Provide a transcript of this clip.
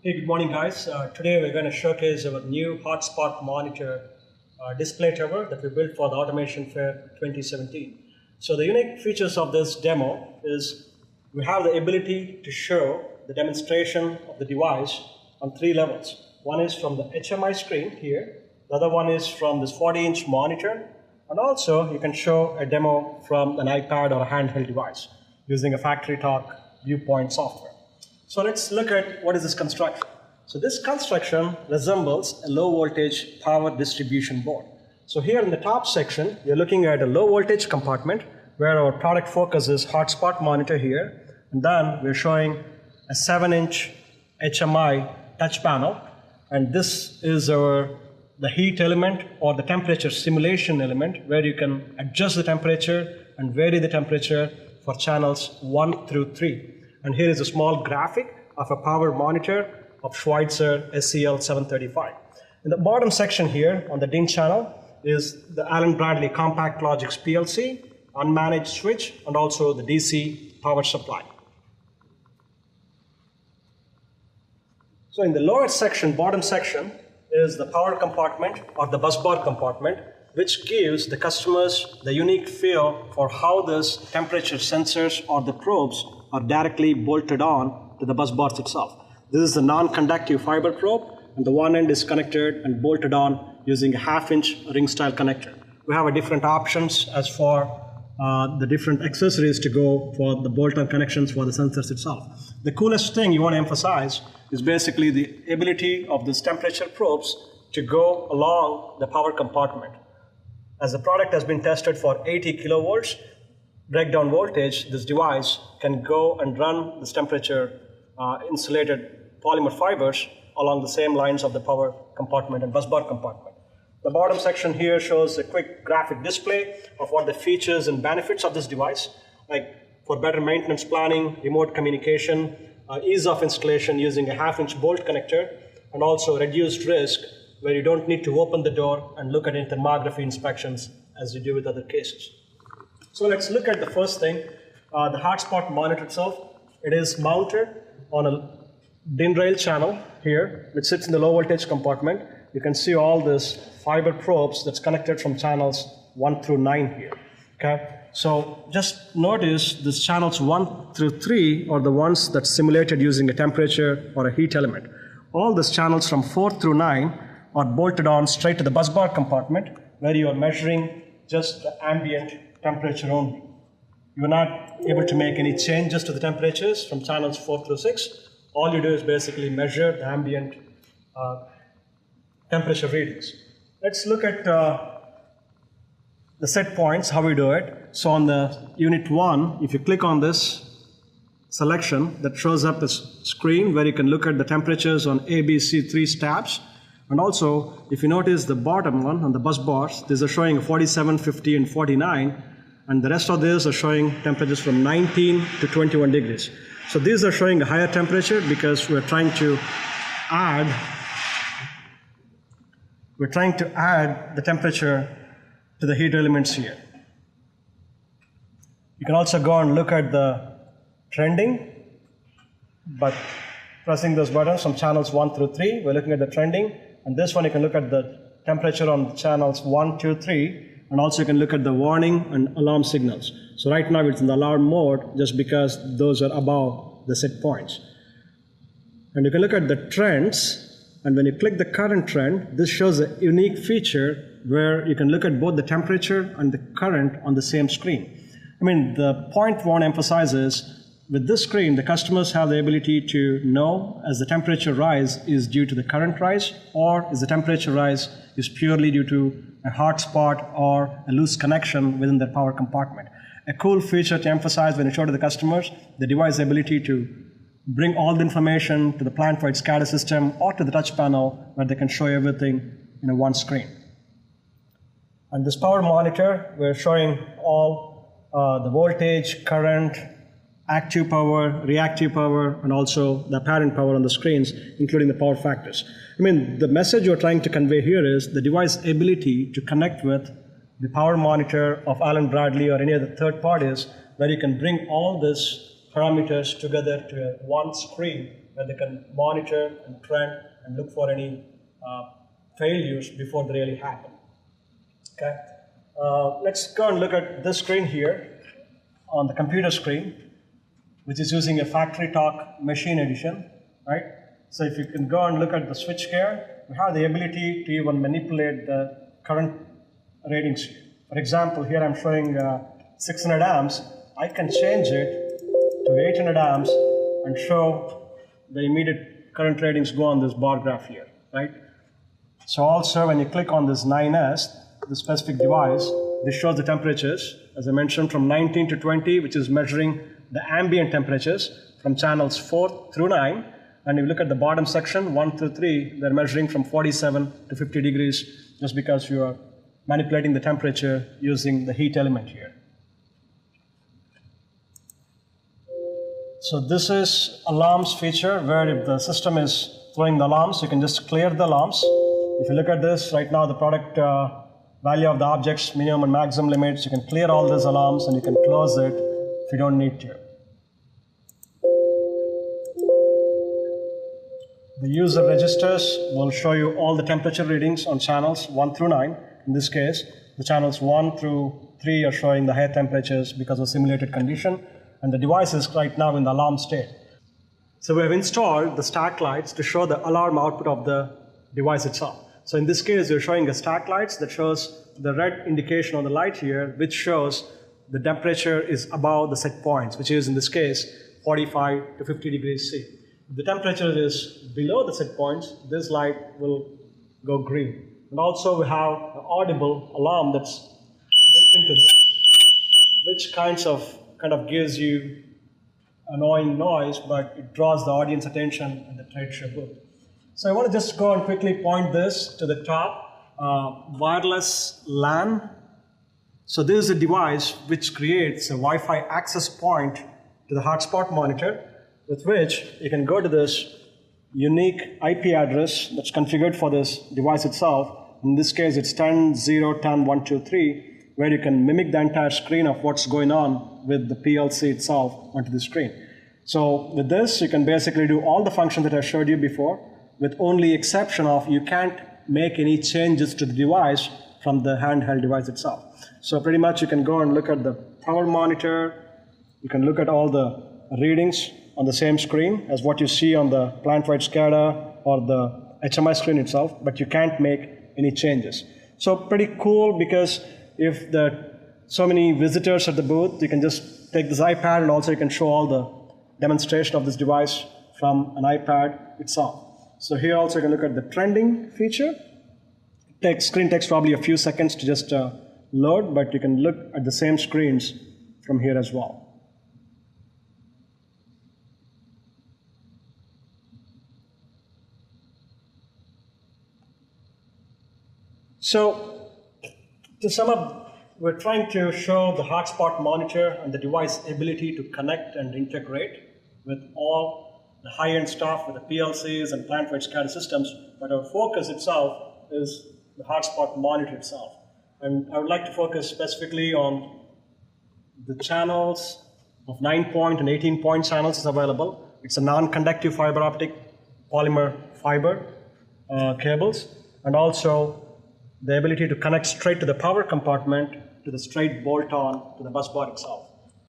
Hey, good morning, guys. Today we're going to showcase our new hotspot monitor display tower that we built for the Automation Fair 2017. So the unique features of this demo is we have the ability to show the demonstration of the device on three levels. One is from the HMI screen here, the other one is from this 40-inch monitor, and also you can show a demo from an iPad or a handheld device using a factory talk viewpoint software. So let's look at what is this construction. So this construction resembles a low voltage power distribution board. So here in the top section, you're looking at a low voltage compartment where our product focus is hotspot monitor here. And then we're showing a 7-inch HMI touch panel. And this is the heat element or the temperature simulation element where you can adjust the temperature and vary the temperature for channels 1 through 3. And here is a small graphic of a power monitor of Schweitzer SCL 735. In the bottom section here on the DIN channel is the Allen Bradley Compact Logics PLC, unmanaged switch, and also the DC power supply. So in the lower section, bottom section, is the power compartment or the busbar compartment, which gives the customers the unique feel for how this temperature sensors or the probes are directly bolted on to the bus bars itself. This is a non-conductive fiber probe, and the one end is connected and bolted on using a half-inch ring-style connector. We have a different options as for the different accessories to go for the bolt-on connections for the sensors itself. The coolest thing you want to emphasize is basically the ability of these temperature probes to go along the power compartment. As the product has been tested for 80 kilovolts, breakdown voltage, this device can go and run this temperature insulated polymer fibers along the same lines of the power compartment and busbar compartment. The bottom section here shows a quick graphic display of what the features and benefits of this device, like for better maintenance planning, remote communication, ease of installation using a half-inch bolt connector, and also reduced risk where you don't need to open the door and look at thermography inspections as you do with other cases. So let's look at the first thing, the hotspot monitor itself. It is mounted on a DIN rail channel here, which sits in the low voltage compartment. You can see all this fiber probes that's connected from channels 1 through 9 here. Okay, so just notice these channels 1 through 3 are the ones that's simulated using a temperature or a heat element. All these channels from 4 through 9 are bolted on straight to the busbar compartment where you are measuring just the ambient temperature only. You are not able to make any changes to the temperatures from channels 4 through 6. All you do is basically measure the ambient temperature readings. Let's look at the set points, how we do it. So on the unit 1, if you click on this selection, that shows up a screen where you can look at the temperatures on A, B, C, 3 steps. And also, if you notice the bottom one on the bus bars, these are showing 47, 50, and 49. And the rest of these are showing temperatures from 19 to 21 degrees. So these are showing a higher temperature because we're trying to add the temperature to the heat elements here. You can also go and look at the trending, but pressing those buttons from channels 1 through 3, we're looking at the trending. And this one, you can look at the temperature on channels 1, 2, 3, and also you can look at the warning and alarm signals. So right now it's in the alarm mode just because those are above the set points. And you can look at the trends, and when you click the current trend, this shows a unique feature where you can look at both the temperature and the current on the same screen. I mean, the point I want to emphasize is with this screen, the customers have the ability to know as the temperature rise is due to the current rise, or is the temperature rise is purely due to a hot spot or a loose connection within their power compartment. A cool feature to emphasize when you show to the customers, the device ability to bring all the information to the plant-wide SCADA system or to the touch panel where they can show everything in one screen. On this power monitor, we're showing all the voltage, current, active power, reactive power, and also the apparent power on the screens, including the power factors. I mean, the message you're trying to convey here is the device ability to connect with the power monitor of Allen Bradley or any other third parties, where you can bring all this parameters together to one screen where they can monitor and trend and look for any failures before they really happen. Okay. Let's go and look at this screen here on the computer screen, which is using a factory talk machine edition, right? So if you can go and look at the switchgear, we have the ability to even manipulate the current ratings here. For example, here I'm showing 600 amps. I can change it to 800 amps and show the immediate current ratings go on this bar graph here, right? So also when you click on this 9S, the specific device, this shows the temperatures, as I mentioned, from 19 to 20, which is measuring the ambient temperatures from channels 4 through 9. And if you look at the bottom section, 1 through 3, they're measuring from 47 to 50 degrees, just because you are manipulating the temperature using the heat element here. So this is alarms feature, where if the system is throwing the alarms, you can just clear the alarms. If you look at this, right now the product value of the objects, minimum and maximum limits, you can clear all these alarms and you can close it if you don't need to. The user registers will show you all the temperature readings on channels 1 through 9. In this case, the channels 1 through 3 are showing the higher temperatures because of simulated condition, and the device is right now in the alarm state. So we have installed the stack lights to show the alarm output of the device itself. So in this case, we're showing a stack lights that shows the red indication on the light here, which shows the temperature is above the set points, which is in this case 45 to 50 degrees C. If the temperature is below the set points, this light will go green. And also we have an audible alarm that's built into this, which kind of gives you annoying noise, but it draws the audience attention at the trade show booth. So I want to just go and quickly point this to the top, wireless LAN. So this is a device which creates a Wi-Fi access point to the hotspot monitor, with which you can go to this unique IP address that's configured for this device itself. In this case, it's 10.0.10.123, where you can mimic the entire screen of what's going on with the PLC itself onto the screen. So with this, you can basically do all the functions that I showed you before, with only exception of you can't make any changes to the device from the handheld device itself. So pretty much you can go and look at the power monitor, you can look at all the readings on the same screen as what you see on the plant-wide SCADA or the HMI screen itself, but you can't make any changes. So pretty cool, because if there are so many visitors at the booth, you can just take this iPad and also you can show all the demonstration of this device from an iPad itself. So here also you can look at the trending feature. Screen takes probably a few seconds to just load, but you can look at the same screens from here as well. So to sum up, we're trying to show the hotspot monitor and the device ability to connect and integrate with all the high-end stuff with the PLCs and plant-wide SCADA systems, but our focus itself is the hotspot monitor itself. And I would like to focus specifically on the channels of 9-point and 18-point channels is available. It's a non-conductive fiber optic polymer fiber cables, and also the ability to connect straight to the power compartment to the straight bolt-on to the bus bar itself.